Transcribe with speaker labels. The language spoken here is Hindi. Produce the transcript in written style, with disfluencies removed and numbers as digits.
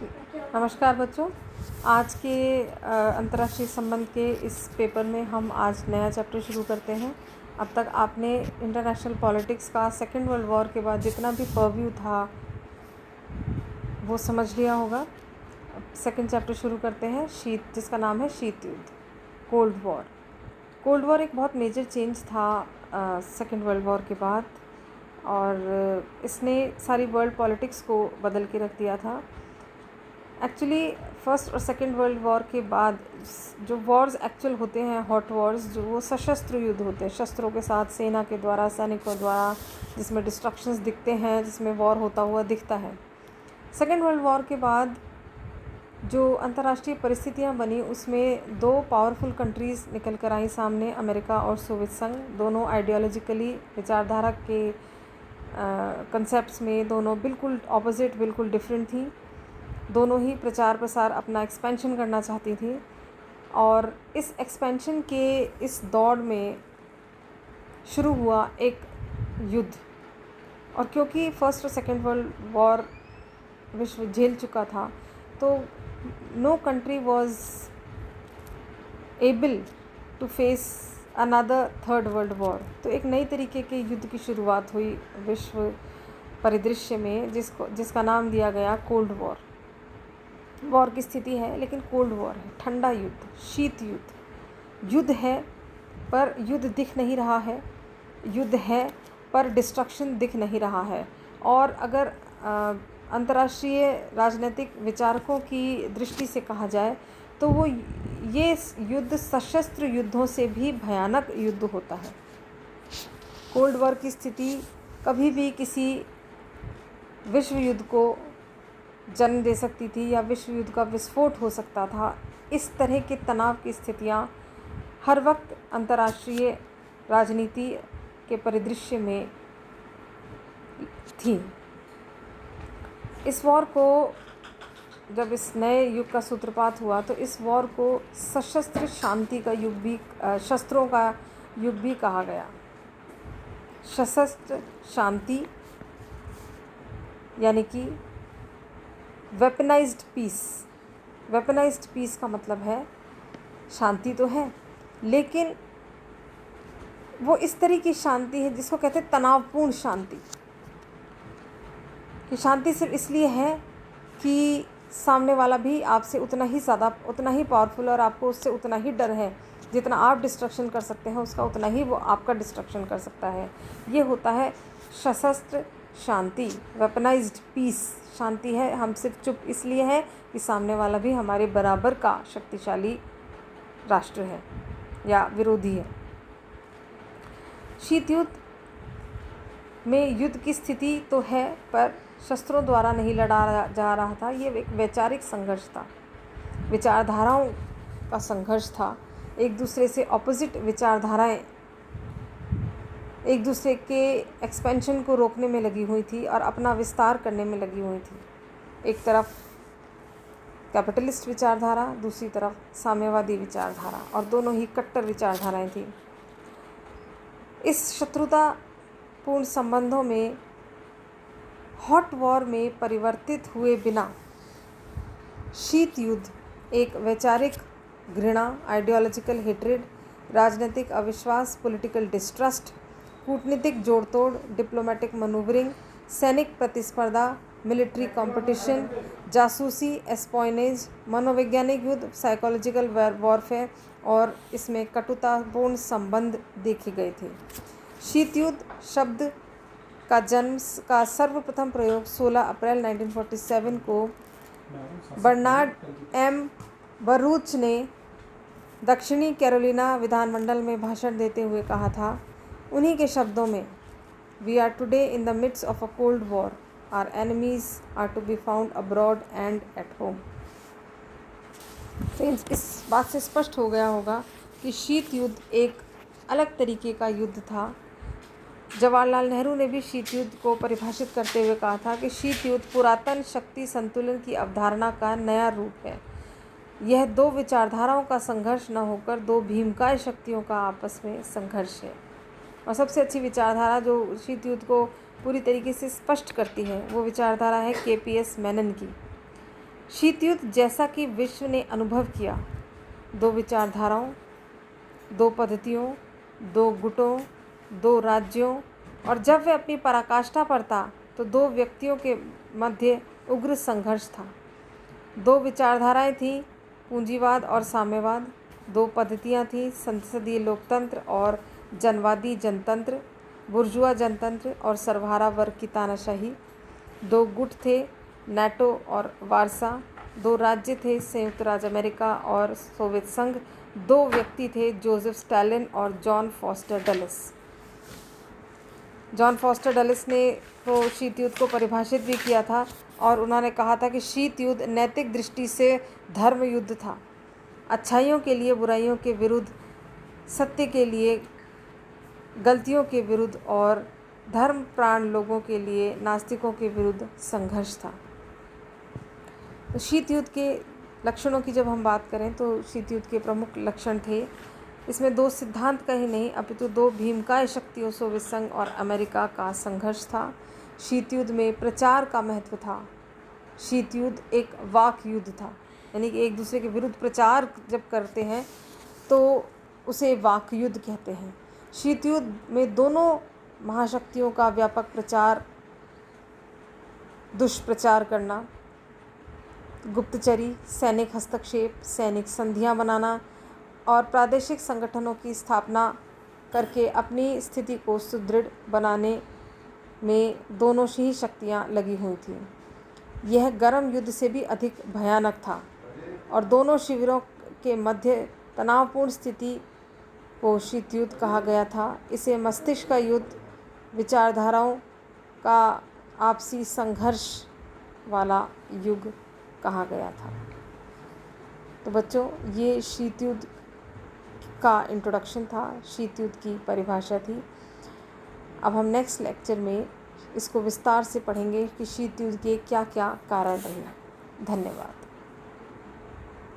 Speaker 1: नमस्कार बच्चों। आज के अंतर्राष्ट्रीय संबंध के इस पेपर में हम आज नया चैप्टर शुरू करते हैं। अब तक आपने इंटरनेशनल पॉलिटिक्स का सेकेंड वर्ल्ड वॉर के बाद जितना भी परव्यू था वो समझ लिया होगा। सेकेंड चैप्टर शुरू करते हैं, जिसका नाम है शीत युद्ध, कोल्ड वॉर। कोल्ड वॉर एक बहुत मेजर चेंज था सेकेंड वर्ल्ड वॉर के बाद, और इसने सारी वर्ल्ड पॉलिटिक्स को बदल के रख दिया था। एक्चुअली फर्स्ट और सेकेंड वर्ल्ड वॉर के बाद जो वॉर्स एक्चुअल होते हैं, हॉट वॉर्स, जो वो सशस्त्र युद्ध होते हैं, शस्त्रों के साथ, सेना के द्वारा, सैनिकों द्वारा, जिसमें डिस्ट्रक्शंस दिखते हैं, जिसमें वॉर होता हुआ दिखता है। सेकेंड वर्ल्ड वॉर के बाद जो अंतर्राष्ट्रीय परिस्थितियां बनी उसमें दो पावरफुल कंट्रीज़ निकल कर आई सामने, अमेरिका और सोवियत संघ। दोनों आइडियोलॉजिकली, विचारधारा के कंसेप्ट्स में दोनों बिल्कुल ऑपोजिट, बिल्कुल डिफरेंट थी। दोनों ही प्रचार प्रसार अपना एक्सपेंशन करना चाहती थी, और इस एक्सपेंशन के इस दौड़ में शुरू हुआ एक युद्ध। और क्योंकि फर्स्ट और सेकेंड वर्ल्ड वॉर विश्व झेल चुका था, तो no country was able to face another third world war. तो एक नई तरीके के युद्ध की शुरुआत हुई विश्व परिदृश्य में, जिसका नाम दिया गया कोल्ड वॉर। वॉर की स्थिति है लेकिन कोल्ड वॉर है, ठंडा युद्ध, शीत युद्ध। युद्ध है पर युद्ध दिख नहीं रहा है, युद्ध है पर डिस्ट्रक्शन दिख नहीं रहा है। और अगर अंतर्राष्ट्रीय राजनीतिक विचारकों की दृष्टि से कहा जाए तो वो ये युद्ध सशस्त्र युद्धों से भी भयानक युद्ध होता है। कोल्ड वॉर की स्थिति कभी भी किसी विश्व युद्ध को जन्म दे सकती थी या विश्व युद्ध का विस्फोट हो सकता था। इस तरह के तनाव की स्थितियां हर वक्त अंतर्राष्ट्रीय राजनीति के परिदृश्य में थी। इस वॉर को, जब इस नए युग का सूत्रपात हुआ, तो इस वॉर को सशस्त्र शांति का युग भी, शस्त्रों का युग भी कहा गया। सशस्त्र शांति यानी कि वेपनाइज्ड पीस। वेपनाइज्ड पीस का मतलब है शांति तो है, लेकिन वो इस तरह की शांति है जिसको कहते हैं तनावपूर्ण शांति। कि शांति सिर्फ इसलिए है कि सामने वाला भी आपसे उतना ही पावरफुल, और आपको उससे उतना ही डर है। जितना आप डिस्ट्रक्शन कर सकते हैं उसका उतना ही वो आपका डिस्ट्रक्शन कर सकता है। ये होता है सशस्त्र शांति, वेपनाइज्ड पीस। शांति है, हम सिर्फ चुप इसलिए हैं कि सामने वाला भी हमारे बराबर का शक्तिशाली राष्ट्र है या विरोधी है। शीत युद्ध में युद्ध की स्थिति तो है पर शस्त्रों द्वारा नहीं लड़ा जा रहा था। ये एक वैचारिक संघर्ष था, विचारधाराओं का संघर्ष था। एक दूसरे से ऑपोजिट विचारधाराएं एक दूसरे के एक्सपेंशन को रोकने में लगी हुई थी और अपना विस्तार करने में लगी हुई थी। एक तरफ कैपिटलिस्ट विचारधारा, दूसरी तरफ साम्यवादी विचारधारा, और दोनों ही कट्टर विचारधाराएं थी। इस शत्रुतापूर्ण संबंधों में हॉट वॉर में परिवर्तित हुए बिना शीत युद्ध एक वैचारिक घृणा, आइडियोलॉजिकल हेट्रेड, राजनीतिक अविश्वास, पॉलिटिकल डिस्ट्रस्ट, कूटनीतिक जोड़तोड़, डिप्लोमेटिक मनूवरिंग, सैनिक प्रतिस्पर्धा, मिलिट्री कंपटीशन, जासूसी, एस्पॉइनेज, मनोवैज्ञानिक युद्ध, साइकोलॉजिकल वॉरफेयर, और इसमें कटुतापूर्ण संबंध देखे गए थे। शीत युद्ध शब्द का सर्वप्रथम प्रयोग 16 अप्रैल 1947 को बर्नार्ड एम बरूच ने दक्षिणी कैरोलिना विधानमंडल में भाषण देते हुए कहा था। उन्हीं के शब्दों में, we are today in the midst of a cold war, our enemies are to be found abroad and at home. इस बात से स्पष्ट हो गया होगा कि शीत युद्ध एक अलग तरीके का युद्ध था। जवाहरलाल नेहरू ने भी शीत युद्ध को परिभाषित करते हुए कहा था कि शीत युद्ध पुरातन शक्ति संतुलन की अवधारणा का नया रूप है। यह दो विचारधाराओं का संघर्ष न होकर दो भीमकाय शक्तियों का आपस में संघर्ष है। और सबसे अच्छी विचारधारा जो शीत युद्ध को पूरी तरीके से स्पष्ट करती है वो विचारधारा है KPS मेनन की। शीत युद्ध जैसा कि विश्व ने अनुभव किया, दो विचारधाराओं, दो पद्धतियों, दो गुटों, दो राज्यों, और जब वह अपनी पराकाष्ठा पर था तो दो व्यक्तियों के मध्य उग्र संघर्ष था। दो विचारधाराएं थीं, पूंजीवाद और साम्यवाद। दो पद्धतियां थीं, संसदीय लोकतंत्र और जनवादी जनतंत्र, बुर्जुआ जनतंत्र और सर्वहारा वर्ग की तानाशाही। दो गुट थे, नाटो और वारसा। दो राज्य थे, संयुक्त राज्य अमेरिका और सोवियत संघ। दो व्यक्ति थे, जोसेफ स्टालिन और जॉन फॉस्टर डलिस। जॉन फॉस्टर डलिस ने तो शीत युद्ध को परिभाषित भी किया था और उन्होंने कहा था कि शीत युद्ध नैतिक दृष्टि से धर्म युद्ध था, अच्छाइयों के लिए बुराइयों के विरुद्ध, सत्य के लिए गलतियों के विरुद्ध और धर्म प्राण लोगों के लिए नास्तिकों के विरुद्ध संघर्ष था। तो शीत युद्ध के लक्षणों की जब हम बात करें तो शीत युद्ध के प्रमुख लक्षण थे, इसमें दो सिद्धांत का ही नहीं अपितु दो भीमकाय शक्तियों सोवियत संघ और अमेरिका का संघर्ष था। शीत युद्ध में प्रचार का महत्व था। शीत युद्ध एक वाक युद्ध था, यानी कि एक दूसरे के विरुद्ध प्रचार जब करते हैं तो उसे वाक युद्ध कहते हैं। शीत युद्ध में दोनों महाशक्तियों का व्यापक प्रचार, दुष्प्रचार करना, गुप्तचरी, सैनिक हस्तक्षेप, सैनिक संधियां बनाना और प्रादेशिक संगठनों की स्थापना करके अपनी स्थिति को सुदृढ़ बनाने में दोनों ही शक्तियां लगी हुई थीं। यह गर्म युद्ध से भी अधिक भयानक था और दोनों शिविरों के मध्य तनावपूर्ण स्थिति को शीत युद्ध कहा गया था। इसे मस्तिष्क का युद्ध, विचारधाराओं का आपसी संघर्ष वाला युग कहा गया था। तो बच्चों, ये शीत युद्ध का इंट्रोडक्शन था, शीत युद्ध की परिभाषा थी। अब हम नेक्स्ट लेक्चर में इसको विस्तार से पढ़ेंगे कि शीत युद्ध के क्या क्या कारण रहे। धन्यवाद।